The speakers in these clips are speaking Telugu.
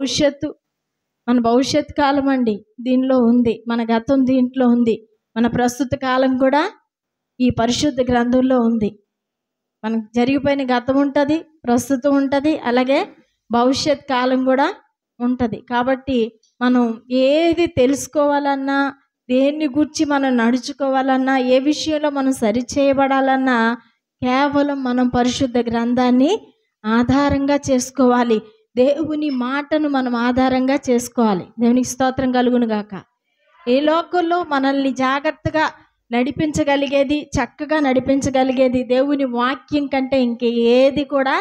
భవిష్యత్తు, మన భవిష్యత్ కాలం అండి దీనిలో ఉంది, మన గతం దీంట్లో ఉంది, మన ప్రస్తుత కాలం కూడా ఈ పరిశుద్ధ గ్రంథంలో ఉంది. మనకు జరిగిపోయిన గతం ఉంటుంది, ప్రస్తుతం ఉంటుంది, అలాగే భవిష్యత్ కాలం కూడా ఉంటుంది. కాబట్టి మనం ఏది తెలుసుకోవాలన్నా, దేన్ని గురించి మనం నడుచుకోవాలన్నా, ఏ విషయంలో మనం సరిచేయబడాలన్నా కేవలం మనం పరిశుద్ధ గ్రంథాన్ని ఆధారంగా చేసుకోవాలి. దేవుని మాటను మనం ఆధారంగా చేసుకోవాలి. దేవునికి స్తోత్రం కలుగును గాక. ఈ లోకంలో మనల్ని జాగ్రత్తగా నడిపించగలిగేది, చక్కగా నడిపించగలిగేది దేవుని వాక్యం కంటే ఇంక ఏది కూడా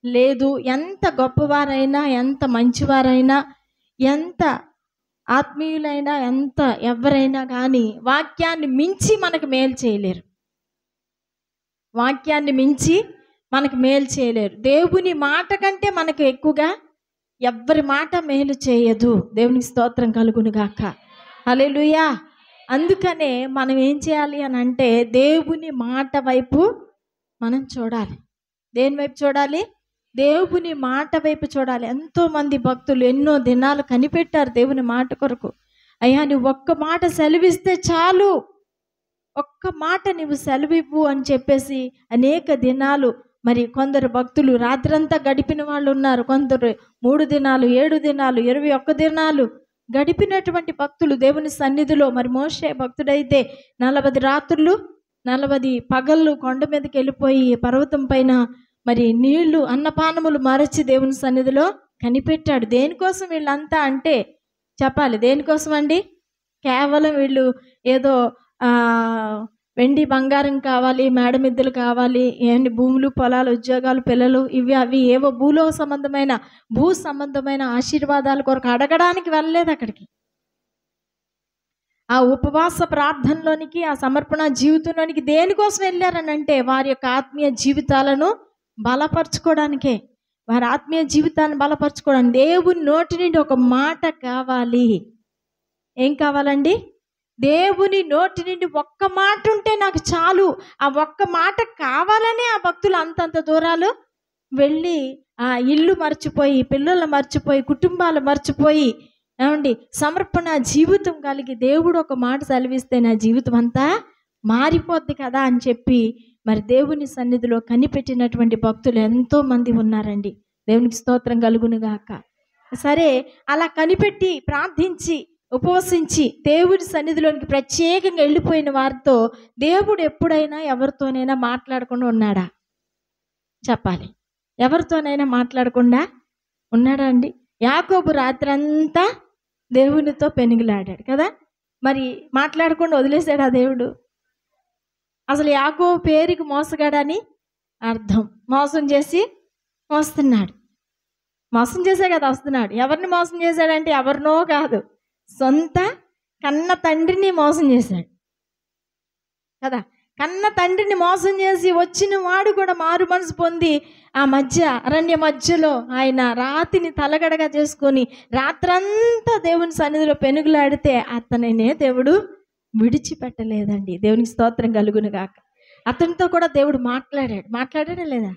లేదు. ఎంత గొప్పవారైనా, ఎంత మంచివారైనా, ఎంత ఆత్మీయులైనా, ఎంత ఎవరైనా కానీ వాక్యాన్ని మించి మనకు మేలు చేయలేరు. వాక్యాన్ని మించి మనకు మేలు చేయలేరు. దేవుని మాట కంటే మనకు ఎక్కువగా ఎవ్వరి మాట మేలు చేయదు. దేవునికి స్తోత్రం కలుగును గాక. హల్లెలూయా. అందుకనే మనం ఏం చేయాలి అని అంటే దేవుని మాట వైపు మనం చూడాలి. దేని వైపు చూడాలి? దేవుని మాట వైపు చూడాలి. ఎంతోమంది భక్తులు ఎన్నో దినాలు కనిపెట్టారు దేవుని మాట కొరకు. అయ్యా నువ్వు ఒక్క మాట సెలవిస్తే చాలు, ఒక్క మాట నువ్వు సెలవివ్వు అని చెప్పేసి అనేక దినాలు, మరి కొందరు భక్తులు రాత్రంతా గడిపిన వాళ్ళు ఉన్నారు, కొందరు 3 దినాలు, 7 దినాలు, 21 దినాలు గడిపినటువంటి భక్తులు దేవుని సన్నిధిలో. మరి మోషే భక్తుడైతే 40 రాత్రులు 40 పగళ్ళు కొండ మీదకి వెళ్ళిపోయి పర్వతం పైన మరి నీళ్లు అన్నపానములు మరచి దేవుని సన్నిధిలో కనిపెట్టాడు. దేనికోసం వీళ్ళంతా అంటే చెప్పాలి, దేనికోసం అండి? కేవలం వీళ్ళు ఏదో వెండి బంగారం కావాలి, మేడమిద్దలు కావాలి, ఏంటి భూములు పొలాలు ఉద్యోగాలు పిల్లలు ఇవి అవి ఏవో భూ సంబంధమైన ఆశీర్వాదాల కొరకు అడగడానికి వెళ్ళలేదు అక్కడికి. ఆ ఉపవాస ప్రార్థనలోనికి, ఆ సమర్పణ జీవితంలోనికి దేనికోసం వెళ్ళారని అంటే వారి యొక్క ఆత్మీయ జీవితాలను బలపరచుకోవడానికే. వారి ఆత్మీయ జీవితాన్ని బలపరచుకోవడానికి దేవుని నోటి నుండి ఒక మాట కావాలి. ఏం కావాలండి? దేవుని నోటి నుండి ఒక్క మాట ఉంటే నాకు చాలు. ఆ ఒక్క మాట కావాలనే ఆ భక్తులు అంతంత దూరాలు వెళ్ళి ఆ ఇల్లు మర్చిపోయి, పిల్లలు మర్చిపోయి, కుటుంబాలు మర్చిపోయి, ఏమండి సమర్పణ జీవితం కలిగి దేవుడు ఒక మాట సెలవిస్తే నా జీవితం అంతా మారిపోద్ది కదా అని చెప్పి మరి దేవుని సన్నిధిలో కనిపెట్టినటువంటి భక్తులు ఎంతోమంది ఉన్నారండి. దేవునికి స్తోత్రం కలుగును గాక. సరే, అలా కనిపెట్టి ప్రార్థించి ఉపవసించి దేవుడి సన్నిధిలోనికి ప్రత్యేకంగా వెళ్ళిపోయిన వారితో దేవుడు ఎప్పుడైనా ఎవరితోనైనా మాట్లాడకుండా ఉన్నాడా? చెప్పాలి. ఎవరితోనైనా మాట్లాడకుండా ఉన్నాడా అండి? యాకోబు రాత్రంతా దేవునితో పెనుగులాడాడు కదా. మరి మాట్లాడకుండా వదిలేశాడా దేవుడు? అసలు యాకోబు పేరుకి మోసగాడని అర్థం. మోసం చేసి వస్తున్నాడు. మోసం చేసే కదా వస్తున్నాడు. ఎవరిని మోసం చేశాడంటే ఎవరినో కాదు, సొంత కన్న తండ్రిని మోసం చేశాడు కదా. కన్న తండ్రిని మోసం చేసి వచ్చిన వాడు కూడా మారు మనసు పొంది ఆ అరణ్య మధ్యలో ఆయన రాతిని తలగడగా చేసుకొని రాత్రంతా దేవుని సన్నిధిలో పెనుగులాడితే అతనినే దేవుడు విడిచిపెట్టలేదండి. దేవునికి స్తోత్రం కలుగును గాక. అతనితో కూడా దేవుడు మాట్లాడాడా లేదా?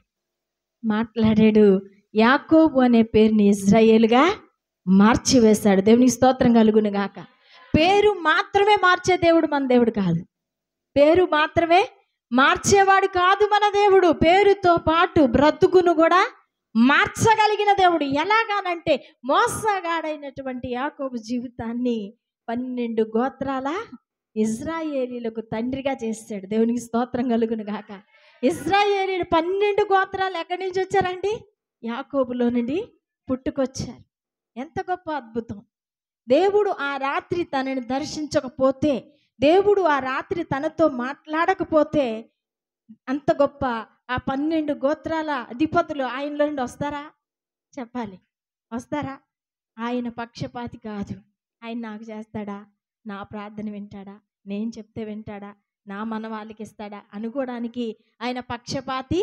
మాట్లాడాడు. యాకోబు అనే పేరుని ఇజ్రాయేలుగా మార్చివేశాడు. దేవునికి స్తోత్రం కలుగును గాక. పేరు మాత్రమే మార్చే దేవుడు మన దేవుడు కాదు. పేరు మాత్రమే మార్చేవాడు కాదు మన దేవుడు. పేరుతో పాటు బ్రతుకును కూడా మార్చగలిగిన దేవుడు. ఎలాగానంటే మోసగాడైనటువంటి యాకోబు జీవితాన్ని 12 గోత్రాల ఇజ్రాయేలీలకు తండ్రిగా చేశాడు. దేవునికి స్తోత్రం కలుగును గాక. ఇజ్రాయేలీలు 12 గోత్రాలు ఎక్కడి నుంచి వచ్చారండి? యాకోబులో నుండి పుట్టుకొచ్చారు. ఎంత గొప్ప అద్భుతం! దేవుడు ఆ రాత్రి తనని దర్శించకపోతే, దేవుడు ఆ రాత్రి తనతో మాట్లాడకపోతే అంత గొప్ప ఆ 12 గోత్రాల అధిపతులు ఆయనలో నుండి వస్తారా? చెప్పాలి, వస్తారా? ఆయన పక్షపాతి కాదు. ఆయన నాకు చేస్తాడా, నా ప్రార్థన వింటాడా, నేను చెప్తే వింటాడా, నా మన వాళ్ళకి ఇస్తాడా అనుకోవడానికి ఆయన పక్షపాతి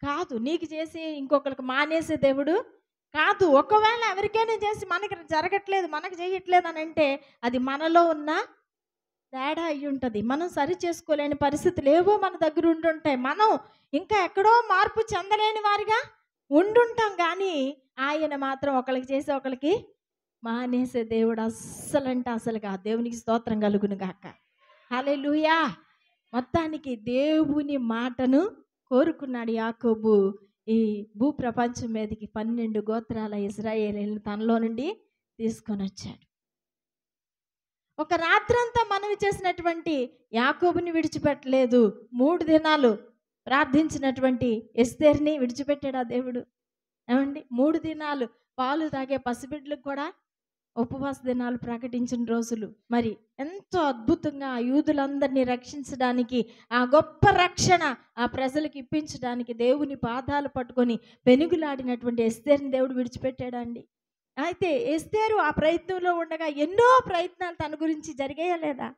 కాదు. నీకు చేసి ఇంకొకరికి మానేసే దేవుడు కాదు. ఒకవేళ ఎవరికైనా చేసి మనకి జరగట్లేదు, మనకు చేయట్లేదు అని అంటే అది మనలో ఉన్న తేడా అయి ఉంటుంది. మనం సరి చేసుకోలేని పరిస్థితులు ఏవో మన దగ్గర ఉండుంటాయి. మనం ఇంకా ఎక్కడో మార్పు చెందలేని వారిగా ఉండుంటాం. కానీ ఆయన మాత్రం ఒకళ్ళకి చేసి ఒకళ్ళకి మానేసే దేవుడు అస్సలంటే అసలు కాదు. దేవునికి స్తోత్రం కలుగును గాక. హల్లెలూయా. మొత్తానికి దేవుని మాటను కోరుకున్నాడు యాకోబు. ఈ భూప్రపంచం మీదకి 12 గోత్రాల ఇశ్రాయేలీయులను తనలో నుండి తీసుకొని వచ్చాడు. ఒక రాత్రంతా మనవి చేసినటువంటి యాకోబుని విడిచిపెట్టలేదు. 3 దినాలు ప్రార్థించినటువంటి ఎస్తేరుని విడిచిపెట్టాడు ఆ దేవుడు. ఏమండి, 3 దినాలు పాలు తాగే పసిబిడ్డలకు కూడా ఉపవాస దినాలు ప్రకటించిన రోజులు. మరి ఎంతో అద్భుతంగా ఆ యూదులందరినీ రక్షించడానికి, ఆ గొప్ప రక్షణ ఆ ప్రజలకు ఇప్పించడానికి దేవుని పాదాలు పట్టుకొని పెనుగులాడినటువంటి ఎస్తేరుని దేవుడు విడిచిపెట్టాడండి. అయితే ఎస్తేరు ఆ ప్రయత్నంలో ఉండగా ఎన్నో ప్రయత్నాలు తన గురించి జరిగాయా లేదా?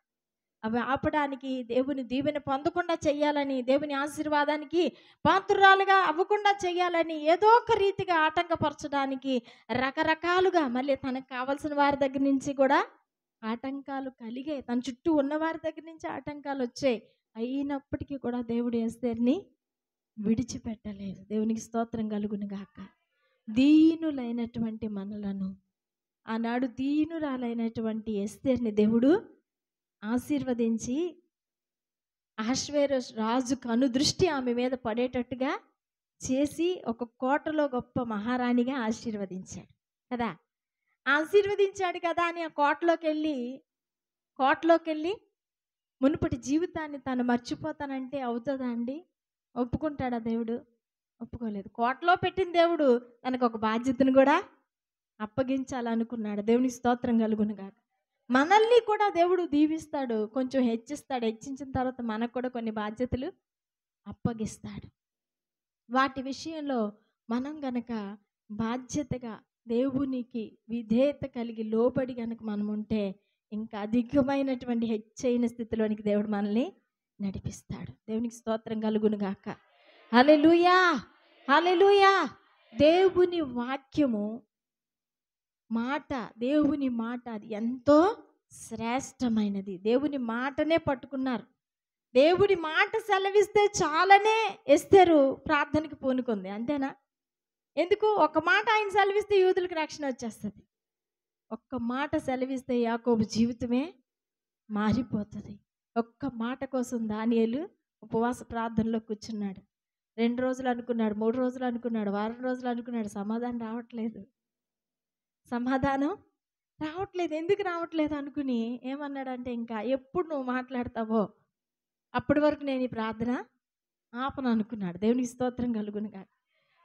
అవి ఆపడానికి, దేవుని దీవెన పొందకుండా చెయ్యాలని, దేవుని ఆశీర్వాదానికి పాత్రురాలుగా అవ్వకుండా చెయ్యాలని, ఏదో ఒక రీతిగా ఆటంకపరచడానికి రకరకాలుగా మళ్ళీ తనకు కావాల్సిన వారి దగ్గర నుంచి కూడా ఆటంకాలు కలిగాయి. తన చుట్టూ ఉన్న వారి దగ్గర నుంచి ఆటంకాలు వచ్చాయి. అయినప్పటికీ కూడా దేవుడు ఎస్తేరుని విడిచిపెట్టలేదు. దేవునికి స్తోత్రం కలుగును గాక. దీనులైనటువంటి మనలను, ఆనాడు దీనురాలైనటువంటి ఎస్తేరుని దేవుడు ఆశీర్వదించి అహష్వేరోషు రాజు కనుదృష్టి ఆమె మీద పడేటట్టుగా చేసి ఒక కోటలో గొప్ప మహారాణిగా ఆశీర్వదించాడు కదా. ఆశీర్వదించాడు కదా అని ఆ కోటలోకి వెళ్ళి మునుపటి జీవితాన్ని తను మర్చిపోతానంటే అవుతుందా అండి? ఒప్పుకుంటాడా దేవుడు? ఒప్పుకోలేదు. కోటలో పెట్టిన దేవుడు తనకు ఒక బాధ్యతను కూడా అప్పగించాలనుకున్నాడు. దేవునికి స్తోత్రం కలుగును గాక. మనల్ని కూడా దేవుడు దీవిస్తాడు, కొంచెం హెచ్చిస్తాడు. హెచ్చించిన తర్వాత మనకు కూడా కొన్ని బాధ్యతలు అప్పగిస్తాడు. వాటి విషయంలో మనం గనక బాధ్యతగా దేవునికి విధేయత కలిగి లోబడి గనక మనం ఉంటే ఇంకా అధికమైనటువంటి హెచ్చైన స్థితిలోనికి దేవుడు మనల్ని నడిపిస్తాడు. దేవునికి స్తోత్రం కలుగును గాక. హల్లెలూయా, హల్లెలూయా. దేవుని వాక్యము దేవుని మాట అది ఎంతో శ్రేష్టమైనది. దేవుని మాటనే పట్టుకున్నారు. దేవుడి మాట సెలవిస్తే చాలనే ఎస్తేరు ప్రార్థనకి పూనుకుంది. అంతేనా? ఎందుకు? ఒక్క మాట ఆయన సెలవిస్తే యూదులకు రక్షణ వచ్చేస్తుంది. ఒక్క మాట సెలవిస్తే యాకోబు జీవితమే మారిపోతుంది. ఒక్క మాట కోసం దానియేలు ఉపవాస ప్రార్థనలో కూర్చున్నాడు. 2 రోజులు అనుకున్నాడు, 3 రోజులు అనుకున్నాడు, వారం రోజులు అనుకున్నాడు. సమాధానం రావట్లేదు. ఎందుకు రావట్లేదు అనుకుని ఏమన్నాడంటే, ఇంకా ఎప్పుడు నువ్వు మాట్లాడతావో అప్పటి వరకు నేను ఈ ప్రార్థన ఆపను అనుకున్నాడు. దేవునికి స్తోత్రం కలుగును గాక.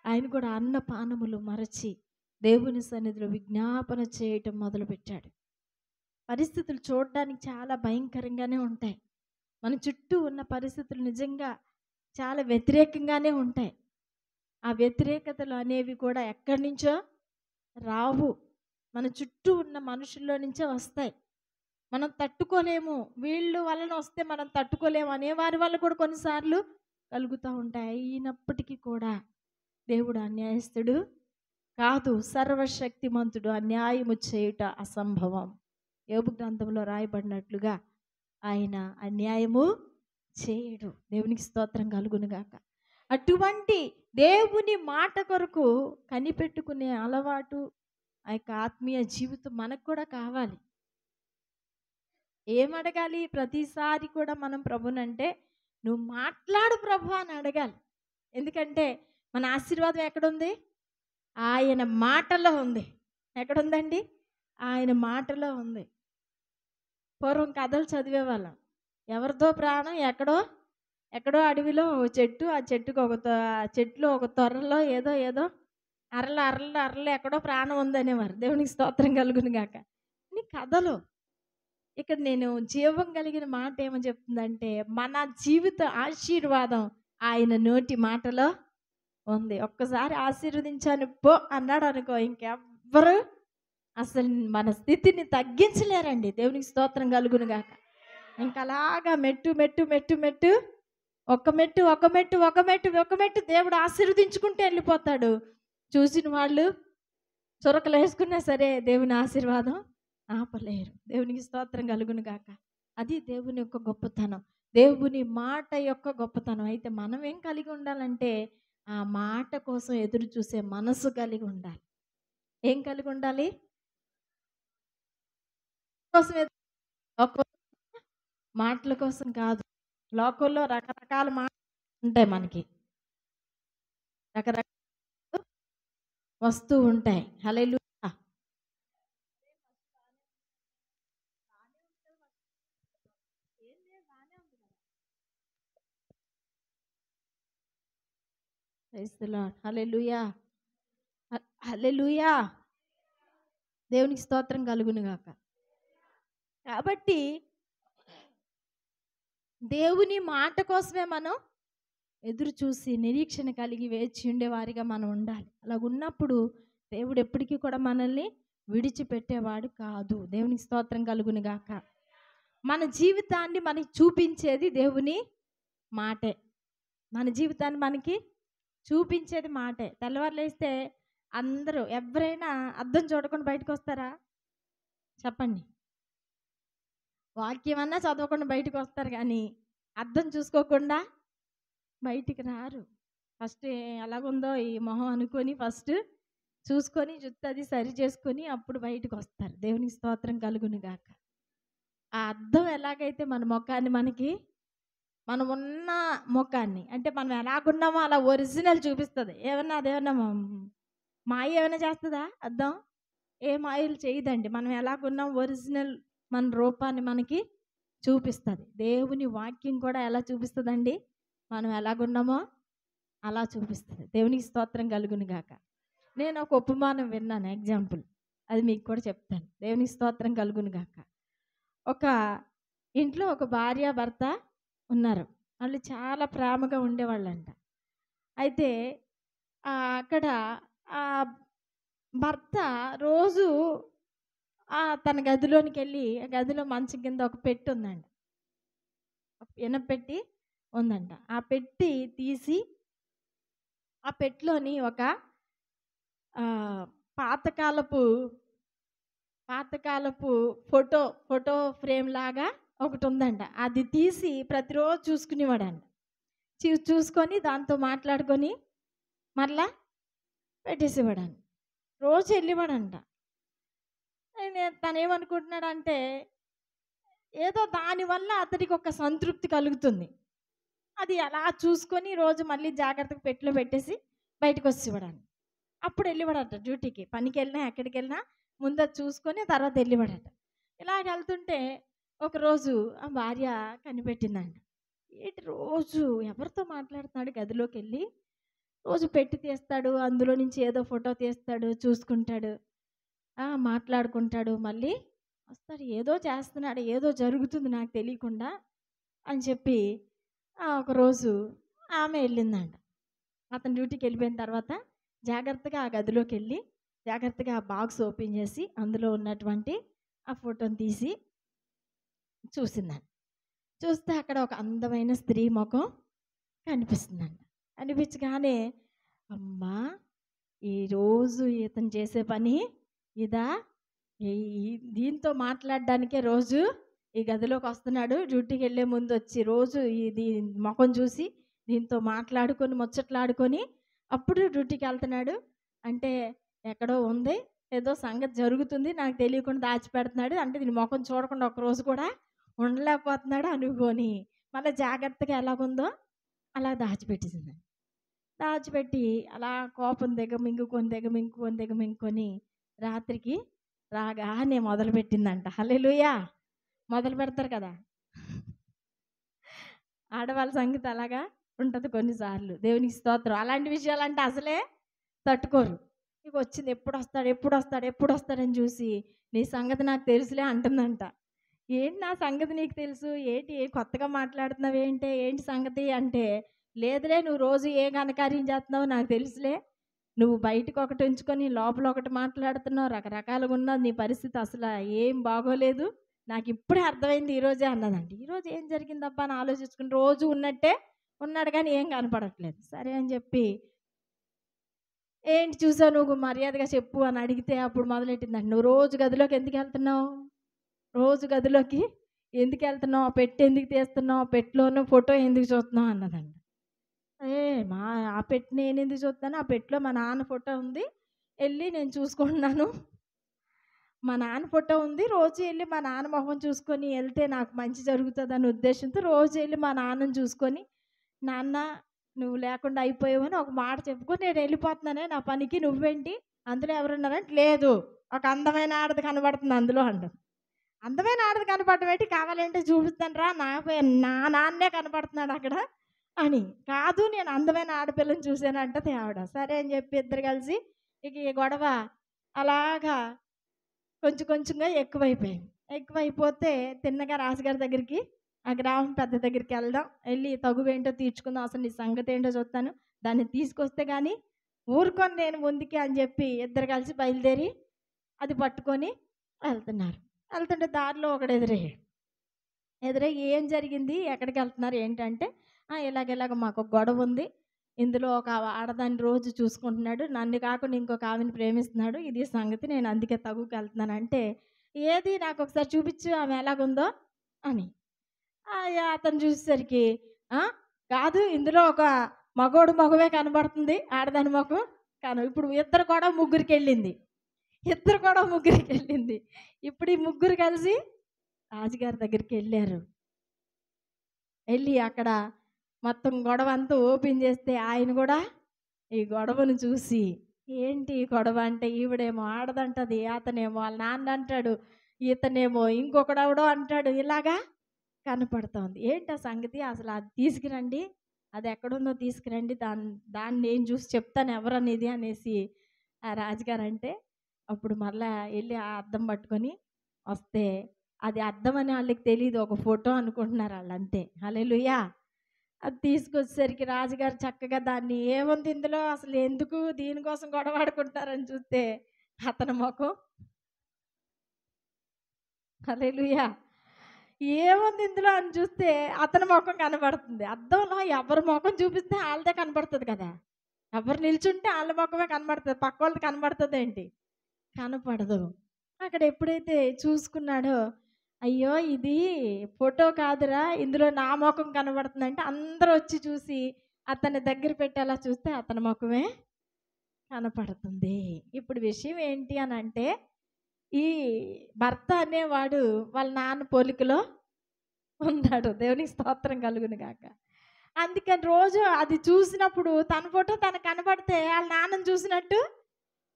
ఆయన కూడా అన్నపానములు మరచి దేవుని సన్నిధిలో విజ్ఞాపన చేయటం మొదలుపెట్టాడు. పరిస్థితులు చూడడానికి చాలా భయంకరంగానే ఉంటాయి. మన చుట్టూ ఉన్న పరిస్థితులు నిజంగా చాలా వ్యతిరేకంగానే ఉంటాయి. ఆ వ్యతిరేకతలు అనేవి కూడా ఎక్కడి నుంచో రావు, మన చుట్టూ ఉన్న మనుషుల్లో నుంచే వస్తాయి. మనం తట్టుకోలేము, వీళ్ళు వలన వస్తే మనం తట్టుకోలేము అనేవారి వల్ల కూడా కొన్నిసార్లు కలుగుతూ ఉంటాయి. అయినప్పటికీ కూడా దేవుడు అన్యాయస్తుడు కాదు, సర్వశక్తిమంతుడు. అన్యాయము చేయుట అసంభవం. యోబు గ్రంథంలో రాయబడినట్లుగా ఆయన అన్యాయము చేయడు. దేవునికి స్తోత్రం కలుగును గాక. అటువంటి దేవుని మాట కొరకు కనిపెట్టుకునే అలవాటు, ఆ యొక్క ఆత్మీయ జీవితం మనకు కూడా కావాలి. ఏమడగాలి? ప్రతిసారి కూడా మనం ప్రభునంటే, నువ్వు మాట్లాడు ప్రభు అని అడగాలి. ఎందుకంటే మన ఆశీర్వాదం ఎక్కడుంది? ఆయన మాటలో ఉంది. ఎక్కడుందండి? ఆయన మాటలో ఉంది. పూర్వం కథలు చదివేవాళ్ళం. ఎవరిదో ప్రాణం ఎక్కడో అడవిలో చెట్టు, ఆ చెట్టులో ఒక తొర్రలో ఏదో అరలు ఎక్కడో ప్రాణం ఉందనేవారు. దేవునికి స్తోత్రం కలుగును గాక. నీ కథలు. ఇక్కడ నేను జీవం కలిగిన మాట ఏమని చెప్తుందంటే, మన జీవిత ఆశీర్వాదం ఆయన నోటి మాటలో ఉంది. ఒక్కసారి ఆశీర్వదించాను పో అన్నాడు అనుకో, ఇంకెవ్వరు అసలు మన స్థితిని తగ్గించలేరండి. దేవునికి స్తోత్రం కలుగును గాక. ఇంకా అలాగా మెట్టు ఒక మెట్టు దేవుడు ఆశీర్వదించుకుంటూ వెళ్ళిపోతాడు. చూసిన వాళ్ళు చురకలు వేసుకున్నా సరే దేవుని ఆశీర్వాదం ఆపలేరు. దేవునికి స్తోత్రం కలుగును గాక. అది దేవుని యొక్క గొప్పతనం, దేవుని మాట యొక్క గొప్పతనం. అయితే మనం ఏం కలిగి ఉండాలంటే, ఆ మాట కోసం ఎదురు చూసే మనసు కలిగి ఉండాలి. ఏం కలిగి ఉండాలి? కోసమే లోకం మాటల కోసం కాదు. లోకంలో రకరకాల మాటలు ఉంటాయి మనకి. రకరకాలు వస్తూ ఉంటాయి. Hallelujah! Praise the Lord. Hallelujah! Hallelujah! దేవునికి స్తోత్రం కలుగును గాక. కాబట్టి దేవుని మాట కోసమే మనం ఎదురు చూసి నిరీక్షణ కలిగి వేచి ఉండేవారిగా మనం ఉండాలి. అలా ఉన్నప్పుడు దేవుడు ఎప్పటికీ కూడా మనల్ని విడిచిపెట్టేవాడు కాదు. దేవునికి స్తోత్రం కలుగును గాక. మన జీవితాన్ని మనకి చూపించేది దేవుని మాటే. మన జీవితాన్ని మనకి చూపించేది మాటే. తెల్లవారు లేస్తే అందరూ ఎవరైనా అద్దం చూడకుండా బయటకు వస్తారా? చెప్పండి. వాక్యం అన్నా చదవకుండా బయటకు వస్తారు కానీ అద్దం చూసుకోకుండా బయటికి రారు. ఫస్ట్ ఎలాగుందో ఈ మొహం అనుకొని ఫస్ట్ చూసుకొని జుట్టు అది సరి చేసుకొని అప్పుడు బయటకు వస్తారు. దేవునికి స్తోత్రం కలుగును గాక. ఆ అద్దం ఎలాగైతే మన ముఖాన్ని మనకి మనం ఉన్న ముఖాన్ని అంటే మనం ఎలాగున్నామో అలా ఒరిజినల్ చూపిస్తుంది. ఏమన్నా అదేమన్నా మాయ ఏమైనా చేస్తుందా అద్దం? ఏ మాయలు చేయదండి. మనం ఎలాగున్నాం ఒరిజినల్ మన రూపాన్ని మనకి చూపిస్తుంది. దేవుని వాక్యం కూడా ఎలా చూపిస్తుందండి? మనం ఎలాగున్నామో అలా చూపిస్తుంది. దేవునికి స్తోత్రం కలుగును గాక. నేను ఒక ఉపమానం విన్నాను, ఎగ్జాంపుల్. అది మీకు కూడా చెప్తాను. దేవునికి స్తోత్రం కలుగును గాక. ఒక ఇంట్లో ఒక భార్య భర్త ఉన్నారు. వాళ్ళు చాలా ప్రేమగా ఉండేవాళ్ళంట. అయితే అక్కడ ఆ భర్త రోజు తన గదిలోనికి వెళ్ళి ఆ గదిలో మంచం కింద ఒక పెట్టి ఉందండి. ఇనపెట్టి ఉందంట. ఆ పెట్టి తీసి ఆ పెట్టిలోని ఒక పాతకాలపు ఫోటో ఫ్రేమ్ లాగా ఒకటి ఉందంట. అది తీసి ప్రతిరోజు చూసుకునేవాడంట. చూసుకొని దాంతో మాట్లాడుకొని మరలా పెట్టేసేవాడంట. రోజు వెళ్ళేవాడంట. తను ఏమనుకుంటున్నాడంటే ఏదో దానివల్ల అతడికి ఒక సంతృప్తి కలుగుతుంది. అది అలా చూసుకొని రోజు మళ్ళీ జాగ్రత్తగా పెట్టిలో పెట్టేసి బయటకు వచ్చేవాడంట. అప్పుడు వెళ్ళేవాడట డ్యూటీకి. పనికి వెళ్ళినా ఎక్కడికి వెళ్ళినా ముందు అది చూసుకొని తర్వాత వెళ్ళేవాడట. ఇలాగ వెళ్తుంటే ఒకరోజు ఆ భార్య కనిపెట్టిందంట. ఏంటి రోజు ఎవరితో మాట్లాడుతున్నాడు? గదిలోకి వెళ్ళి రోజు పెట్టి తీస్తాడు, అందులో నుంచి ఏదో ఫోటో తీస్తాడు, చూసుకుంటాడు, మాట్లాడుకుంటాడు, మళ్ళీ వస్తాడు, ఏదో చేస్తున్నాడు, ఏదో జరుగుతుంది నాకు తెలియకుండా అని చెప్పి ఒకరోజు ఆమె వెళ్ళిందంట. అతను డ్యూటీకి వెళ్ళిపోయిన తర్వాత జాగ్రత్తగా ఆ గదిలోకి వెళ్ళి జాగ్రత్తగా ఆ బాక్స్ ఓపెన్ చేసి అందులో ఉన్నటువంటి ఆ ఫోటోని తీసి చూసిందంట. చూస్తే అక్కడ ఒక అందమైన స్త్రీ ముఖం కనిపిస్తుందంట. అనిపించగానే అమ్మా, ఈరోజు ఇతను చేసే పని ఇదా? దీంతో మాట్లాడడానికే రోజు ఈ గదిలోకి వస్తున్నాడు. డ్యూటీకి వెళ్ళే ముందు వచ్చి రోజు ఇది ముఖం చూసి దీంతో మాట్లాడుకొని ముచ్చట్లాడుకొని అప్పుడు డ్యూటీకి వెళ్తున్నాడు. అంటే ఎక్కడో ఉంది, ఏదో సంగతి జరుగుతుంది, నాకు తెలియకుండా దాచిపెడుతున్నాడు. అంటే దీని ముఖం చూడకుండా ఒకరోజు కూడా ఉండలేకపోతున్నాడు అనుకొని మళ్ళీ జాగ్రత్తగా ఎలాగుందో అలా దాచిపెట్టేసింది. దాచిపెట్టి అలా కోపం దిగమింగుకొని రాత్రికి రాగానే మొదలుపెట్టిందంట. హల్లెలూయా! మొదలు పెడతారు కదా ఆడవాళ్ళ సంగతి అలాగా ఉంటుంది కొన్నిసార్లు. దేవునికి స్తోత్రం. అలాంటి విషయాలంటే అసలే తట్టుకోరు. ఇక వచ్చింది, ఎప్పుడు వస్తాడని చూసి నీ సంగతి నాకు తెలుసులే అంటుందంట. ఏంటి నా సంగతి నీకు తెలుసు? ఏంటి కొత్తగా మాట్లాడుతున్నావు? ఏంటి సంగతి అంటే, లేదులే, నువ్వు రోజు ఏ ఘనకార్యం చేస్తున్నావు నాకు తెలుసులే. నువ్వు బయటకు ఒకటి ఉంచుకొని లోపల ఒకటి మాట్లాడుతున్నావు, రకరకాలుగా ఉన్నది నీ పరిస్థితి, అసలు ఏం బాగోలేదు, నాకు ఇప్పుడే అర్థమైంది ఈరోజే అన్నదండి. ఈరోజు ఏం జరిగిందబ్బా అని ఆలోచించుకుని రోజు ఉన్నట్టే ఉన్నాడు కానీ ఏం కనపడట్లేదు. సరే అని చెప్పి ఏంటి చూసావు, నువ్వు మర్యాదగా చెప్పు అని అడిగితే అప్పుడు మొదలెట్టిందండి. నువ్వు రోజు గదిలోకి ఎందుకు వెళ్తున్నావు? ఆ పెట్టి ఎందుకు తీస్తున్నావు? ఆ పెట్టిలోనూ ఫోటో ఎందుకు చూస్తున్నావు అన్నదండి. ఆ పెట్టి నేను ఎందుకు చూస్తాను? ఆ పెట్టిలో మా నాన్న ఫోటో ఉంది, వెళ్ళి నేను చూసుకుంటున్నాను. మా నాన్న ఫోటో ఉంది. రోజు వెళ్ళి మా నాన్న మొహం చూసుకొని వెళ్తే నాకు మంచి జరుగుతుందనే ఉద్దేశంతో రోజు వెళ్ళి మా నాన్నని చూసుకొని, నాన్న నువ్వు లేకుండా అయిపోయావని ఒక మాట చెప్పుకొని నేను వెళ్ళిపోతున్నానే నా పనికి, నువ్వేంటి అందులో ఎవరున్నారంటే, లేదు ఒక అందమైన ఆడది కనబడుతుంది అందులో అంటారు. అందమైన ఆడది కనపడటం ఏంటి, కావాలంటే చూపిస్తాను రా, నా నాన్నే కనపడుతున్నాడు అక్కడ అని. కాదు నేను అందమైన ఆడపిల్లని చూశాను అంటది ఆవిడ. సరే అని చెప్పి ఇద్దరు కలిసి ఇక ఈ గొడవ అలాగా కొంచెం కొంచెంగా ఎక్కువైపోయింది. ఎక్కువైపోతే తిన్నగా రాజుగారి దగ్గరికి, ఆ గ్రామం పెద్ద దగ్గరికి వెళ్దాం, వెళ్ళి తగువేంటో తీర్చుకుందాం, అసలు నీ సంగతి ఏంటో చూస్తాను, దాన్ని తీసుకొస్తే కానీ ఊరుకొని నేను ముందుకి అని చెప్పి ఇద్దరు కలిసి బయలుదేరి అది పట్టుకొని వెళ్తున్నారు. వెళ్తుంటే దారిలో ఒకడు ఎదురయ్యి ఏం జరిగింది, ఎక్కడికి వెళ్తున్నారు ఏంటంటే, ఇలాగ మాకు ఒక గొడవ ఉంది, ఇందులో ఒక ఆడదాన్ని రోజు చూసుకుంటున్నాడు, నన్ను కాకుండా ఇంకొక ఆమెను ప్రేమిస్తున్నాడు, ఇది సంగతి, నేను అందుకే తగుకి వెళ్తున్నాను అంటే, ఏది నాకు ఒకసారి చూపించు ఆమె ఎలాగుందో అని. అతను చూసేసరికి కాదు ఇందులో ఒక మగవే కనబడుతుంది, ఆడదాని ముఖం ఇప్పుడు ఇద్దరు కూడా ముగ్గురికి వెళ్ళింది. ఇప్పుడు ఈ ముగ్గురు కలిసి రాజుగారి దగ్గరికి వెళ్ళారు. వెళ్ళి అక్కడ మొత్తం గొడవ అంతా ఓపెన్ చేస్తే ఆయన కూడా ఈ గొడవను చూసి, ఏంటి ఈ గొడవ అంటే, ఈవిడేమో ఆడదంటది, అతనేమో వాళ్ళ నాన్న అంటాడు, ఇతనేమో ఇంకొకడెవడో అంటాడు, ఇలాగా కనపడుతోంది. ఏంటి ఆ సంగతి, అసలు అది తీసుకురండి, అది ఎక్కడుందో తీసుకురండి, దాన్ని నేను చూసి చెప్తాను ఎవరనేది అనేసి ఆ రాజుగారు అంటే, అప్పుడు మళ్ళా వెళ్ళి ఆ అద్దం పట్టుకొని వస్తే అది అద్దం అని వాళ్ళకి తెలియదు, ఒక ఫోటో అనుకుంటున్నారు వాళ్ళు అంతే. హల్లెలూయా. అది తీసుకొచ్చేసరికి రాజుగారు చక్కగా దాన్ని, ఏముంది ఇందులో, అసలు ఎందుకు దీనికోసం గొడవాడుకుంటారని చూస్తే అతని ముఖం, హల్లెలూయా, ఏముంది ఇందులో అని చూస్తే అతని ముఖం కనబడుతుంది. అద్దంలో ఎవరి ముఖం చూపిస్తే వాళ్ళదే కనబడుతుంది కదా, ఎవరు నిల్చుంటే వాళ్ళ ముఖమే కనబడుతుంది, పక్క వాళ్ళది కనబడుతుంది ఏంటి, కనపడదు. అక్కడ ఎప్పుడైతే చూసుకున్నాడో, అయ్యో ఇది ఫోటో కాదురా, ఇందులో నా ముఖం కనబడుతుందంటే అందరూ వచ్చి చూసి అతన్ని దగ్గర పెట్టేలా చూస్తే అతని ముఖమే కనపడుతుంది. ఇప్పుడు విషయం ఏంటి అని అంటే, ఈ భర్త అనేవాడు వాళ్ళ నాన్న పోలికలో ఉన్నాడు. దేవునికి స్తోత్రం కలుగును గాక. అందుకని రోజు అది చూసినప్పుడు తన ఫోటో తనకు కనబడితే వాళ్ళ నాన్నని చూసినట్టు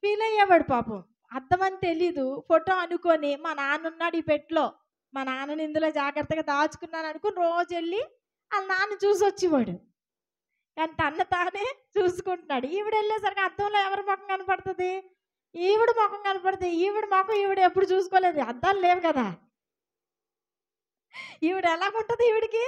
ఫీల్ అయ్యేవాడు పాపం. అర్థమని తెలీదు, ఫోటో అనుకొని మా నాన్న ఉన్నాడు ఈ పెట్టులో, మా నాన్నని ఇందులో జాగ్రత్తగా దాచుకున్నాను అనుకుని రోజు వెళ్ళి వాళ్ళ నాన్న చూసి వచ్చేవాడు. కానీ తన తానే చూసుకుంటున్నాడు. ఈవిడ వెళ్ళేసరికి అద్దంలో ఎవరి ముఖం కనపడుతుంది, ఈవిడ ముఖం కనపడుతుంది. ఈవిడ ముఖం ఈవిడ ఎప్పుడు చూసుకోలేదు, అద్దాలు లేవు కదా, ఈవిడ ఎలాగుంటుంది ఈవిడికి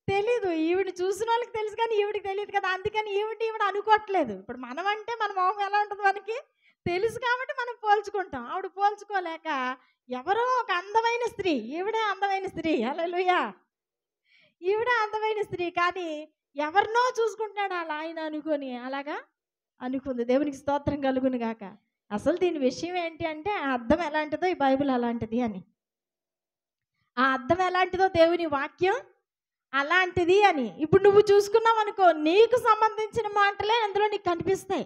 తెలీదు, ఈవిడ చూసిన వాళ్ళకి తెలుసు కానీ ఈవిడికి తెలియదు కదా, అందుకని ఈవిడ అనుకోవట్లేదు. ఇప్పుడు మనం అంటే మన మొహం ఎలా ఉంటుంది మనకి తెలుసు కాబట్టి మనం పోల్చుకుంటాం. ఆవిడ పోల్చుకోలేక ఎవరో ఒక అందమైన స్త్రీ, ఈవిడే అందమైన స్త్రీ, హల్లెలూయా, ఈవిడే అందమైన స్త్రీ, కానీ ఎవరినో చూసుకుంటున్నాడు అలా ఆయన అనుకొని, అలాగా అనుకుంది. దేవునికి స్తోత్రం కలుగును గాక. అసలు దీని విషయం ఏంటి అంటే, ఆ అర్థం ఎలాంటిదో ఈ బైబిల్ అలాంటిది అని, ఆ అర్థం ఎలాంటిదో దేవుని వాక్యం అలాంటిది అని. ఇప్పుడు నువ్వు చూసుకున్నావు అనుకో, నీకు సంబంధించిన మాటలే అందులో నీకు కనిపిస్తాయి.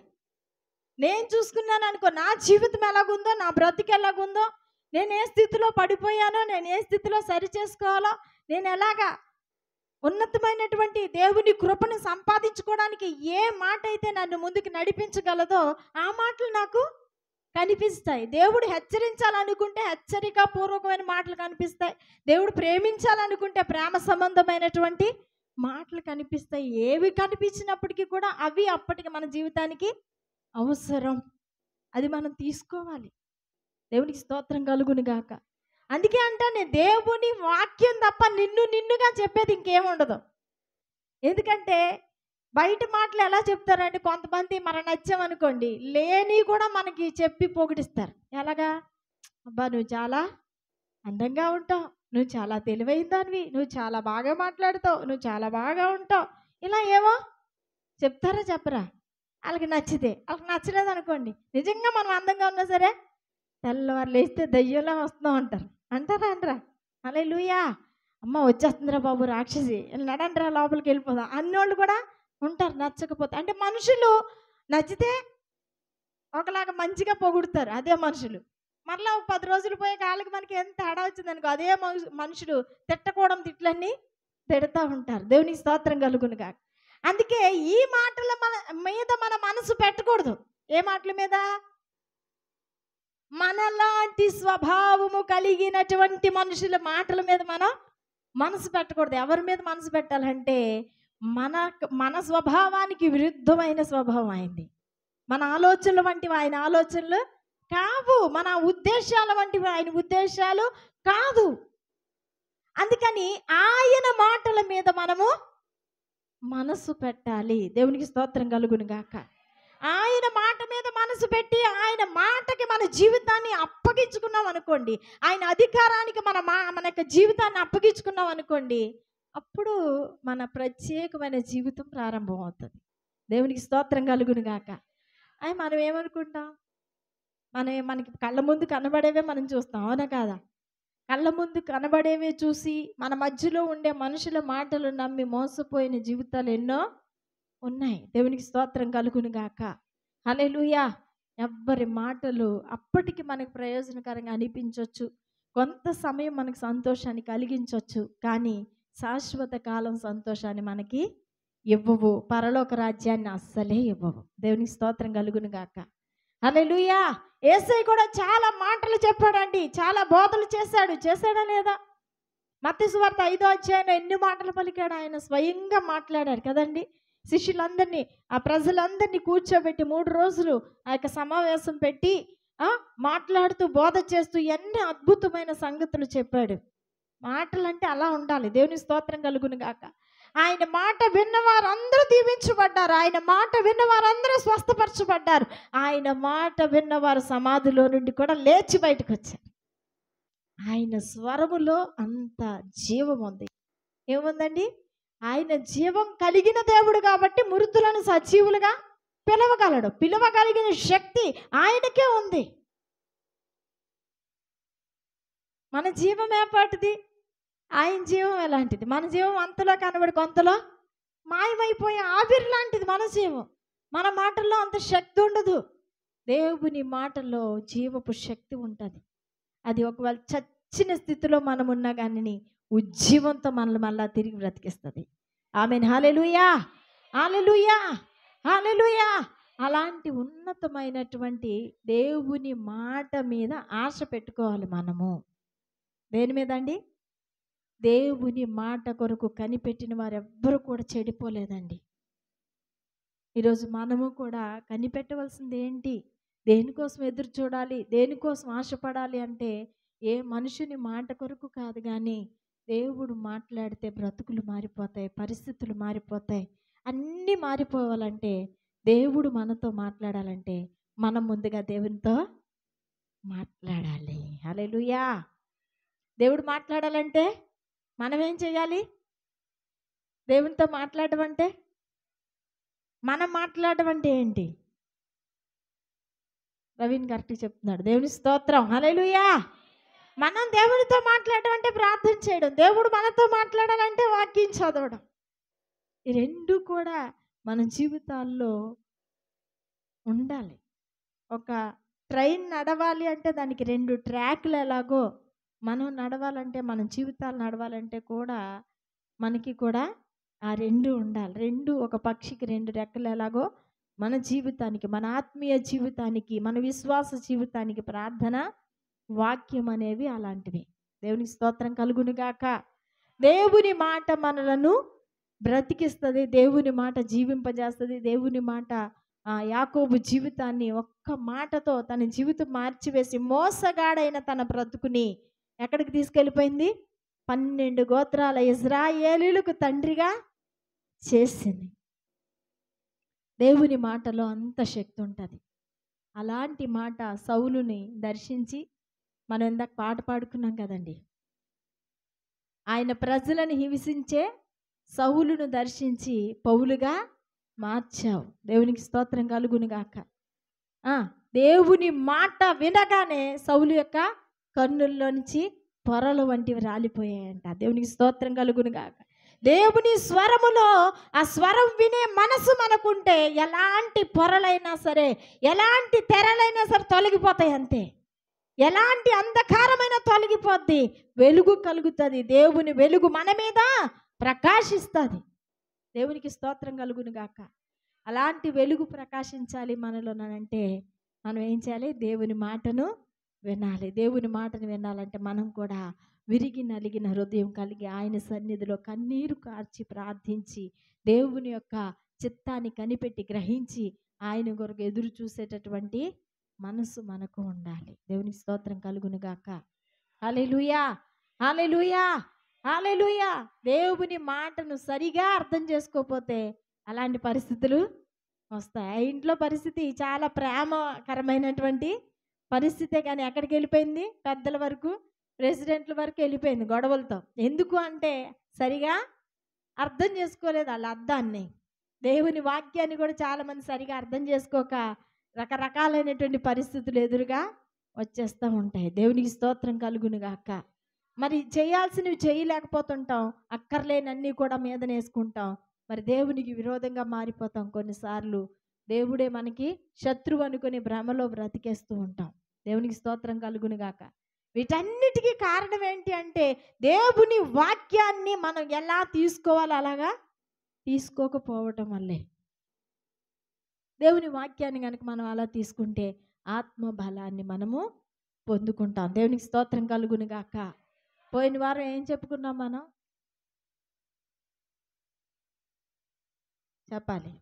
నేను చూసుకున్నాను అనుకో, నా జీవితం ఎలాగుందో, నా బ్రతికి ఎలాగుందో, నేను ఏ స్థితిలో పడిపోయానో, నేను ఏ స్థితిలో సరి చేసుకోవాలో, నేను ఎలాగా ఉన్నతమైనటువంటి దేవుని కృపను సంపాదించుకోవడానికి ఏ మాట అయితే నన్ను ముందుకు నడిపించగలదో ఆ మాటలు నాకు కనిపిస్తాయి. దేవుడు హెచ్చరించాలనుకుంటే హెచ్చరిక పూర్వకమైన మాటలు కనిపిస్తాయి. దేవుడు ప్రేమించాలనుకుంటే ప్రేమ సంబంధమైనటువంటి మాటలు కనిపిస్తాయి. ఏవి కనిపించినప్పటికీ కూడా అవి అప్పటికి మన జీవితానికి అవసరం. అది మనం తీసుకోవాలి. దేవునికి స్తోత్రం కలుగును గాక. అందుకే అంటాను, దేవుని వాక్యం తప్ప నిన్నుగా చెప్పేది ఇంకేముండదు. ఎందుకంటే బయట మాటలు ఎలా చెప్తారంటే, కొంతమంది మనం నచ్చామనుకోండి, లేని కూడా మనకి చెప్పి పొగిడిస్తారు. ఎలాగా, అబ్బా నువ్వు చాలా అందంగా ఉంటావు, నువ్వు చాలా తెలివైన దానివి, నువ్వు చాలా బాగా మాట్లాడుతావు, నువ్వు చాలా బాగా ఉంటావు, ఇలా ఏవో చెప్తారా చెప్పరా, వాళ్ళకి నచ్చితే. వాళ్ళకి నచ్చలేదు అనుకోండి, నిజంగా మనం అందంగా ఉన్నా సరే తెల్లవారు లేస్తే దయ్యంలా వస్తున్నాం అంటారా అనరా? హల్లెలూయా. అమ్మ వచ్చేస్తుందిరా బాబు రాక్షసి, నడండిరా లోపలికి వెళ్ళిపోదాం అన్నోళ్ళు కూడా ఉంటారు. నచ్చకపోతే అంటే మనుషులు నచ్చితే ఒకలాగా మంచిగా పొగుడుతారు అదే మనుషులు. మరలా ఒక 10 రోజులు పోయాక ఆళ్ళకి మనకి ఎంత తేడా వచ్చిందనుకో అదే మనుషులు తిట్టకూడని తిట్లన్నీ తిడతా ఉంటారు. దేవునికి స్తోత్రం కలుగును గాక. అందుకే ఈ మాటల మీద మన మనసు పెట్టకూడదు. ఏ మాటల మీద? మనలాంటి స్వభావము కలిగినటువంటి మనుషుల మాటల మీద మనం మనసు పెట్టకూడదు. ఎవరి మీద మనసు పెట్టాలంటే మన స్వభావానికి విరుద్ధమైన స్వభావం అయింది. మన ఆలోచనలు వంటివి ఆయన ఆలోచనలు కావు. మన ఉద్దేశాల వంటివి ఆయన ఉద్దేశాలు కాదు. అందుకని ఆయన మాటల మీద మనము మనసు పెట్టాలి. దేవునికి స్తోత్రం కలుగును గాక. ఆయన మాట మీద మనసు పెట్టి ఆయన మాటకి మన జీవితాన్ని అప్పగించుకున్నాం అనుకోండి, ఆయన అధికారానికి మన యొక్క జీవితాన్ని అప్పగించుకున్నాం అనుకోండి, అప్పుడు మన ప్రత్యేకమైన జీవితం ప్రారంభం అవుతుంది. దేవునికి స్తోత్రం కలుగును గాక. మనం ఏమనుకుంటాం? మనకి కళ్ళ ముందు కనబడేవే మనం చూస్తాం, అవునా కాదా? కళ్ళ ముందు కనబడేవే చూసి మన మధ్యలో ఉండే మనుషుల మాటలు నమ్మి మోసపోయిన జీవితాలు ఎన్నో ఉన్నాయి. దేవునికి స్తోత్రం కలుగును గాక. హల్లెలూయా. ఎవ్వరి మాటలు అప్పటికి మనకు ప్రయోజనకరంగా అనిపించవచ్చు, కొంత సమయం మనకు సంతోషాన్ని కలిగించవచ్చు, కానీ శాశ్వత కాలం సంతోషాన్ని మనకి ఇవ్వవు. పరలోక రాజ్యాన్ని అస్సలే ఇవ్వవు. దేవునికి స్తోత్రం కలుగును గాక. హల్లెలూయా. యేసయ్య కూడా చాలా మాటలు చెప్పాడండి, చాలా బోధలు చేశాడా లేదా? మత్తయి సువార్త 5వ అధ్యాయంలో ఎన్ని మాటలు పలికాడు? ఆయన స్వయంగా మాట్లాడారు కదండి. శిష్యులందరినీ, ఆ ప్రజలందరినీ కూర్చోబెట్టి 3 రోజులు ఆ యొక్క సమావేశం పెట్టి మాట్లాడుతూ బోధ చేస్తూ ఎన్ని అద్భుతమైన సంగతులు చెప్పాడు. మాటలంటే అలా ఉండాలి. దేవుని స్తోత్రం కలుగును గాక. ఆయన మాట విన్నవారందరూ దీవించబడ్డారు. ఆయన మాట విన్నవారందరూ స్వస్థపరచబడ్డారు. ఆయన మాట విన్నవారు సమాధిలో నుండి కూడా లేచి బయటకు వచ్చారు. ఆయన స్వరములో అంత జీవం ఉంది. ఏముందండి? ఆయన జీవం కలిగిన దేవుడు కాబట్టి మృతులను సజీవులుగా పిలవగలడు. పిలవగలిగిన శక్తి ఆయనకే ఉంది. మన జీవం ఏపాటిది? ఆయన జీవం ఎలాంటిది? మన జీవం అంతలో కనబడి కొంతలో మాయమైపోయే ఆవిరి లాంటిది మన జీవం. మన మాటల్లో అంత శక్తి ఉండదు. దేవుని మాటల్లో జీవపు శక్తి ఉంటుంది. అది ఒకవేళ చచ్చిన స్థితిలో మనం ఉన్నా కానీ ఉజ్జీవంతో మనల్ని మళ్ళా తిరిగి బ్రతికిస్తుంది. ఆమేన్. హల్లెలూయా, హల్లెలూయా, హల్లెలూయా. అలాంటి ఉన్నతమైనటువంటి దేవుని మాట మీద ఆశ పెట్టుకోవాలి మనము. దేని మీద అండి? దేవుని మాట కొరకు కనిపెట్టిన వారు ఎవ్వరు కూడా చెడిపోలేదండి. ఈరోజు మనము కూడా కనిపెట్టవలసింది ఏంటి? దేనికోసం ఎదురు చూడాలి, దేనికోసం ఆశపడాలి అంటే ఏ మనుషుని మాట కొరకు కాదు, కానీ దేవుడు మాట్లాడితే బ్రతుకులు మారిపోతాయి, పరిస్థితులు మారిపోతాయి. అన్నీ మారిపోవాలంటే, దేవుడు మనతో మాట్లాడాలంటే మనం ముందుగా దేవునితో మాట్లాడాలి. హల్లెలూయా. దేవుడు మాట్లాడాలంటే మనం ఏం చేయాలి? దేవునితో మాట్లాడడం అంటే, మనం మాట్లాడడం అంటే ఏంటి? రవీన్ కరెక్ట్గా చెప్తున్నాడు. దేవుని స్తోత్రం. హల్లెలూయా. మనం దేవునితో మాట్లాడడం అంటే ప్రార్థన చేయడం, దేవుడు మనతో మాట్లాడాలంటే వాక్యం చదవడం. ఈ రెండు కూడా మన జీవితాల్లో ఉండాలి. ఒక ట్రైన్ నడవాలి అంటే దానికి 2 ట్రాక్లు ఎలాగో మనం నడవాలంటే, మన జీవితాలు నడవాలంటే కూడా మనకి కూడా ఆ 2 ఉండాలి. 2 ఒక పక్షికి 2 రెక్కలు ఎలాగో మన జీవితానికి, మన ఆత్మీయ జీవితానికి, మన విశ్వాస జీవితానికి ప్రార్థన, వాక్యం అనేవి అలాంటివి. దేవునికి స్తోత్రం కలుగును గాక. దేవుని మాట మనలను బ్రతికిస్తుంది. దేవుని మాట జీవింపజేస్తుంది. దేవుని మాట యాకోబు జీవితాన్ని ఒక్క మాటతో తన జీవితం మార్చివేసి మోసగాడైన తన బ్రతుకుని ఎక్కడికి తీసుకెళ్ళిపోయింది? 12 గోత్రాల ఇశ్రాయేలీయులకు తండ్రిగా చేసింది. దేవుని మాటలో అంత శక్తి ఉంటుంది. అలాంటి మాట సౌలుని దర్శించి, మనం ఇందాక పాట పాడుకున్నాం కదండి, ఆయన ప్రజలను హింసించే సౌలును దర్శించి పౌలుగా మార్చావు. దేవునికి స్తోత్రం కలుగును గాక. దేవుని మాట వినగానే సౌలు యొక్క కన్నుల్లో నుంచి పొరలు వంటివి రాలిపోయాయంట. దేవునికి స్తోత్రం కలుగును గాక. దేవుని స్వరములో ఆ స్వరం వినే మనసు మనకుంటే ఎలాంటి పొరలైనా సరే, ఎలాంటి తెరలైనా సరే తొలగిపోతాయి అంతే. ఎలాంటి అంధకారమైన తొలగిపోద్ది, వెలుగు కలుగుతుంది. దేవుని వెలుగు మన మీద ప్రకాశిస్తుంది. దేవునికి స్తోత్రం కలుగును గాక. అలాంటి వెలుగు ప్రకాశించాలి మనలోనంటే మనం ఏం చేయాలి? దేవుని మాటను వినాలి. దేవుని మాటను వినాలంటే మనం కూడా విరిగి నలిగిన హృదయం కలిగి ఆయన సన్నిధిలో కన్నీరు కార్చి ప్రార్థించి దేవుని యొక్క చిత్తాన్ని కనిపెట్టి గ్రహించి ఆయన కొరకు ఎదురు చూసేటటువంటి మనసు మనకు ఉండాలి. దేవునికి స్తోత్రం కలుగును గాక. హల్లెలూయా, హల్లెలూయా, హల్లెలూయా. దేవుని మాటను సరిగా అర్థం చేసుకోకపోతే అలాంటి పరిస్థితులు వస్తాయి. ఆ ఇంట్లో పరిస్థితి చాలా ప్రేమకరమైనటువంటి పరిస్థితే, కానీ ఎక్కడికి వెళ్ళిపోయింది? పెద్దల వరకు, ప్రెసిడెంట్ల వరకు వెళ్ళిపోయింది గొడవలతో. ఎందుకు అంటే సరిగా అర్థం చేసుకోలేదు వాళ్ళ అర్థాన్ని. దేవుని వాక్యాన్ని కూడా చాలామంది సరిగా అర్థం చేసుకోక రకరకాలైనటువంటి పరిస్థితులు ఎదురుగా వచ్చేస్తూ ఉంటాయి. దేవునికి స్తోత్రం కలుగును గాక. మరి చేయాల్సినవి చేయలేకపోతుంటాం, అక్కర్లేనన్నీ కూడా మీదనేసుకుంటాం. మరి దేవునికి విరోధంగా మారిపోతాం. కొన్నిసార్లు దేవుడే మనకి శత్రువు అనుకుని భ్రమలో బ్రతికేస్తూ ఉంటాం. దేవునికి స్తోత్రం కలుగును గాక. వీటన్నిటికీ కారణం ఏంటి అంటే దేవుని వాక్యాన్ని మనం ఎలా తీసుకోవాలో అలాగా తీసుకోకపోవటం వల్లే. దేవుని వాక్యాన్ని కనుక మనం అలా తీసుకుంటే ఆత్మ బలాన్ని మనము పొందుకుంటాం. దేవునికి స్తోత్రం కలుగును గాక. పోయిన వారం ఏం చెప్పుకున్నాం మనం? చెప్పాలి.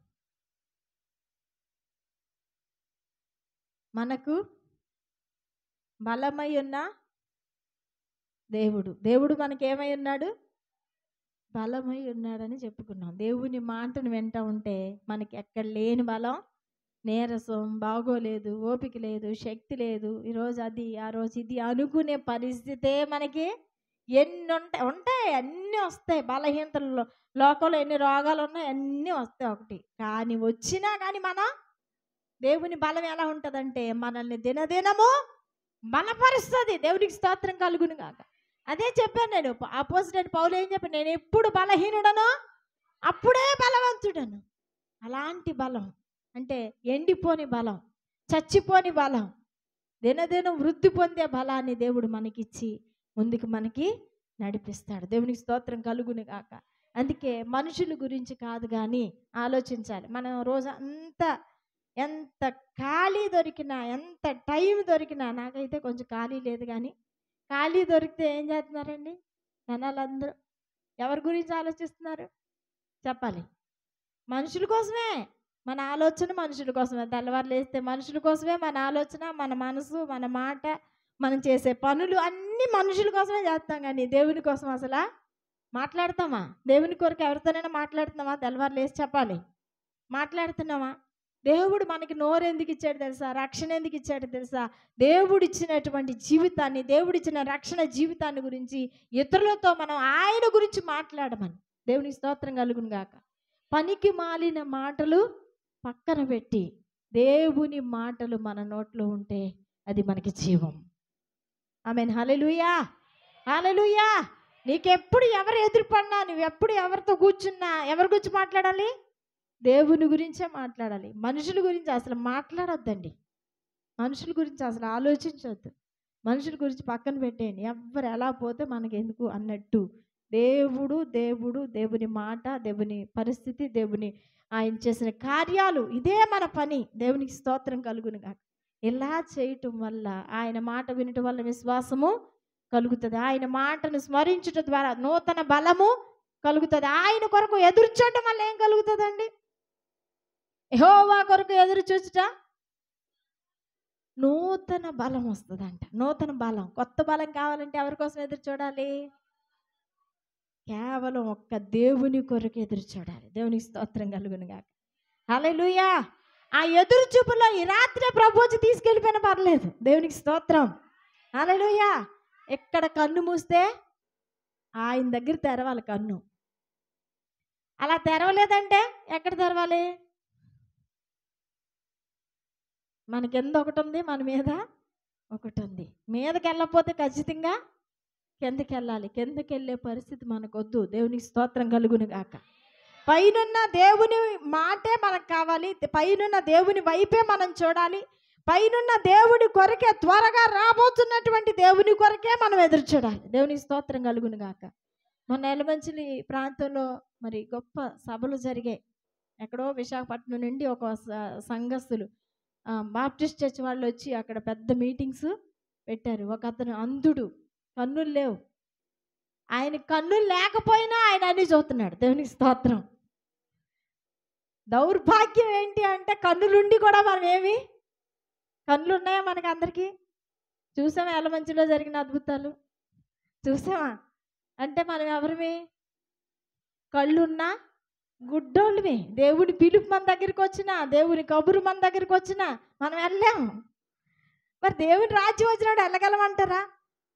మనకు బలమై ఉన్న దేవుడు మనకేమై ఉన్నాడు? బలమై ఉన్నాడని చెప్పుకున్నాం. దేవుని మాటను వింటూ ఉంటే మనకి ఎక్కడ లేని బలం, నీరసం, బాగోలేదు, ఓపిక లేదు, శక్తి లేదు, ఈరోజు అది ఆ రోజు ఇది అనుకునే పరిస్థితే మనకి ఎన్ని ఉంటాయి అన్నీ వస్తాయి. బలహీనతల్లో లోకంలో ఎన్ని రోగాలు ఉన్నాయి అన్నీ వస్తాయి ఒకటి. కానీ వచ్చినా కానీ మనం దేవుని బలం ఎలా ఉంటుందంటే మనల్ని దినదినము బలపరుస్తుంది. దేవునికి స్తోత్రం కలుగును గాక. అదే చెప్పాను నేను. అపోజిట్ పౌలు ఏం చెప్పాను? నేను ఎప్పుడు బలహీనుడనో అప్పుడే బలవంతుడను. అలాంటి బలం అంటే ఎండిపోని బలం, చచ్చిపోని బలం, దినదినం వృద్ధి పొందే బలాన్ని దేవుడు మనకిచ్చి ముందుకు మనకి నడిపిస్తాడు. దేవునికి స్తోత్రం కలుగును గాక. అందుకే మనుషుల గురించి కాదు కానీ ఆలోచించాలి. మనం రోజంతా ఎంత ఖాళీ దొరికినా, ఎంత టైం దొరికినా, నాకైతే కొంచెం ఖాళీ లేదు కానీ ఖాళీ దొరికితే ఏం చేస్తున్నారండి జనాలందరూ? ఎవరి గురించి ఆలోచిస్తున్నారు చెప్పాలి? మనుషుల కోసమే. మన ఆలోచన మనుషుల కోసమే. తెల్లవారు లేస్తే మనుషుల కోసమే మన ఆలోచన, మన మనసు, మన మాట, మనం చేసే పనులు అన్నీ మనుషుల కోసమే చేస్తాం. కానీ దేవుని కోసం అసలు మాట్లాడతామా? దేవుని కొరకు ఎవరితోనైనా మాట్లాడుతున్నామా? తెల్లవారు లేచి చెప్పాలి, మాట్లాడుతున్నామా? దేవుడు మనకి నోరు ఎందుకు ఇచ్చాడు తెలుసా? రక్షణ ఎందుకు ఇచ్చాడు తెలుసా? దేవుడు ఇచ్చినటువంటి జీవితాన్ని, దేవుడిచ్చిన రక్షణ జీవితాన్ని గురించి ఇతరులతో మనం ఆయన గురించి మాట్లాడమని. దేవునికి స్తోత్రం కలుగును గాక. పనికి మాలిన మాటలు పక్కన పెట్టి దేవుని మాటలు మన నోట్లో ఉంటే అది మనకి జీవం. ఆమేన్. హల్లెలూయా, హల్లెలూయా. నీకెప్పుడు ఎవరు ఎదురుపడినా, నువ్వెప్పుడు ఎవరితో కూర్చున్నా ఎవరి గురించి మాట్లాడాలి? దేవుని గురించే మాట్లాడాలి. మనుషుల గురించి అసలు మాట్లాడొద్దండి. మనుషుల గురించి అసలు ఆలోచించవద్దు. మనుషుల గురించి పక్కన పెట్టేయండి. ఎవరు ఎలా పోతే మనకెందుకు అన్నట్టు దేవుడు, దేవుని మాట, దేవుని పరిస్థితి, దేవుని ఆయన చేసిన కార్యాలు, ఇదే మన పని. దేవునికి స్తోత్రం కలుగును గాక. ఇలా చేయటం వల్ల, ఆయన మాట వినటం వల్ల విశ్వాసము కలుగుతుంది. ఆయన మాటను స్మరించటం ద్వారా నూతన బలము కలుగుతుంది. ఆయన కొరకు ఎదురు చూడటం వల్ల ఏం కలుగుతుందండి? యెహోవా కొరకు ఎదురు చూచుట నూతన బలం వస్తుందంట. నూతన బలం, కొత్త బలం కావాలంటే ఎవరి కోసం ఎదురు చూడాలి? కేవలం ఒక్క దేవుని కొరకు ఎదురు చూడాలి. దేవునికి స్తోత్రం కలుగును గాక. హల్లెలూయా. ఆ ఎదురు చూపులో ఈ రాత్రి ప్రభు వచ్చి తీసుకెళ్ళిపోయినా పర్లేదు. దేవునికి స్తోత్రం. హల్లెలూయా. ఎక్కడ కన్ను మూస్తే ఆయన దగ్గర తెరవాలి కన్ను. అలా తెరవలేదంటే ఎక్కడ తెరవాలి? మన కింద ఒకటి ఉంది, మన మీద ఒకటి ఉంది. మీదకి వెళ్ళకపోతే ఖచ్చితంగా కిందకి వెళ్ళాలి. కిందకి వెళ్ళే పరిస్థితి మనకొద్దు. దేవునికి స్తోత్రం కలుగును గాక. పైనున్న దేవుని మాటే మనకు కావాలి. పైనున్న దేవుని వైపే మనం చూడాలి. పైనున్న దేవుడి కొరకే, త్వరగా రాబోతున్నటువంటి దేవుని కొరకే మనం ఎదురు చూడాలి. దేవునికి స్తోత్రం కలుగును గాక. మొన్న ఎలమంచిలి ప్రాంతంలో మరి గొప్ప సభలు జరిగాయి. ఎక్కడో విశాఖపట్నం నుండి ఒక సంఘస్థులు బాప్టిస్ట్ చర్చ్ వాళ్ళు వచ్చి అక్కడ పెద్ద మీటింగ్స్ పెట్టారు. ఒక అతను అంధుడు, కన్నులు లేవు. ఆయన కన్నులు లేకపోయినా ఆయన అన్ని చూస్తున్నాడు. దేవునికి స్తోత్రం. దౌర్భాగ్యం ఏంటి అంటే కన్నులుండి కూడా మనం ఏమి, కన్నులు ఉన్నాయా మనకి అందరికీ? చూసామా ఎలమంచిలో జరిగిన అద్భుతాలు? చూసామా? అంటే మనం ఎవరిమి? కళ్ళున్నా గుడ్డోళ్ళమే. దేవుని పిలుపు మన దగ్గరికి వచ్చినా, దేవుని కబురు మన దగ్గరికి వచ్చినా మనం వెళ్ళాము. మరి దేవుని రాజ్యం వచ్చినాడు వెళ్ళగలమంటారా?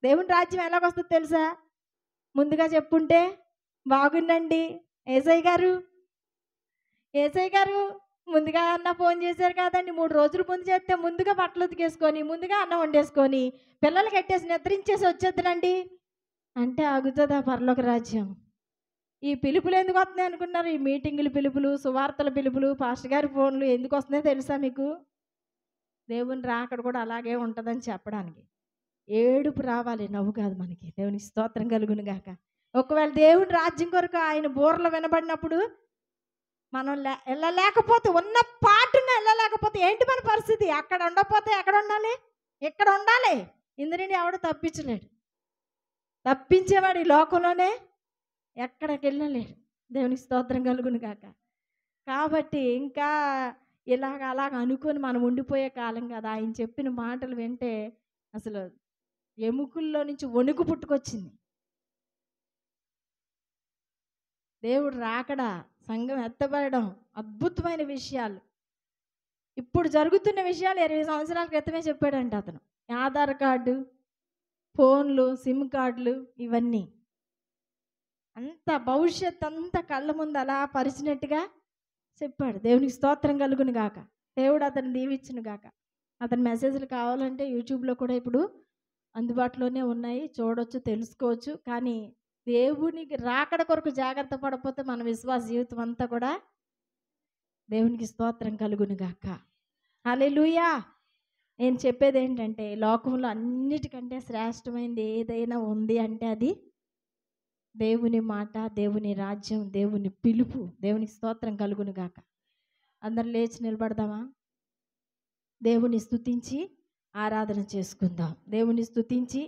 దేవుని రాజ్యం ఎలాగొస్తుందో తెలుసా? ముందుగా చెప్పుంటే బాగుండండి. ఏసయ్య గారు ముందుగా అన్న ఫోన్ చేశారు కదండి, 3 రోజులు ముందు చేస్తే ముందుగా బట్టలు ఉతికేసుకొని, ముందుగా అన్నం వండేసుకొని, పిల్లలు కట్టేసి నిద్రించేసి వచ్చేద్దరండి అంటే ఆగుతుందా పరలోక రాజ్యం? ఈ పిలుపులు ఎందుకు వస్తున్నాయి అనుకున్నారు? ఈ మీటింగులు పిలుపులు, సువార్తల పిలుపులు, పాస్టర్ గారి ఫోన్లు ఎందుకు వస్తున్నాయో తెలుసా మీకు? దేవుని రాకడ కూడా అలాగే ఉంటుందని చెప్పడానికి. ఏడుపు రావాలి, నవ్వు కాదు మనకి. దేవునికి స్తోత్రం కలుగును గాక. ఒకవేళ దేవుని రాజ్యం కొరకు ఆయన బూరలు వినబడినప్పుడు మనం వెళ్ళలేకపోతే, ఉన్న పాటున వెళ్ళలేకపోతే ఏంటి మన పరిస్థితి? అక్కడ ఉండకపోతే ఎక్కడ ఉండాలి? ఇక్కడ ఉండాలి. ఇందుని ఎవడు తప్పించలేడు. తప్పించేవాడు ఈ లోకంలోనే ఎక్కడికి వెళ్ళలేడు. దేవునికి స్తోత్రం కలుగును గాక. కాబట్టి ఇంకా అలాగ అనుకొని మనం ఉండిపోయే కాలం కదా. ఆయన చెప్పిన మాటలు వింటే అసలు ఎముకల్లో నుంచి వణుకు పుట్టుకొచ్చింది. దేవుడు రాకడ, సంఘం ఎత్తబడడం అద్భుతమైన విషయాలు. ఇప్పుడు జరుగుతున్న విషయాలు 20 సంవత్సరాల క్రితమే చెప్పాడంట అతను. ఆధార్ కార్డు, ఫోన్లు, సిమ్ కార్డులు, ఇవన్నీ అంత భవిష్యత్ అంతా కళ్ళ ముందు అలా పరిచినట్టుగా చెప్పాడు. దేవునికి స్తోత్రం కలుగును గాక. దేవుడు అతను దీవించును గాక. అతని మెసేజ్లు కావాలంటే యూట్యూబ్లో కూడా ఇప్పుడు అందుబాటులోనే ఉన్నాయి, చూడవచ్చు, తెలుసుకోవచ్చు. కానీ దేవునికి రాకడ కొరకు జాగ్రత్త పడకపోతే మన విశ్వాస జీవితం అంతా కూడా దేవునికి స్తోత్రం కలుగును గాక. హల్లెలూయా. నేను చెప్పేది ఏంటంటే, లోకంలో అన్నిటికంటే శ్రేష్టమైనది ఏదైనా ఉంది అంటే అది దేవుని మాట, దేవుని రాజ్యం, దేవుని పిలుపు. దేవునికి స్తోత్రం కలుగును గాక. అందరు లేచి నిలబడదామా? దేవుని స్తుతించి ఆరాధన చేసుకుందాం. దేవుని స్తుతించి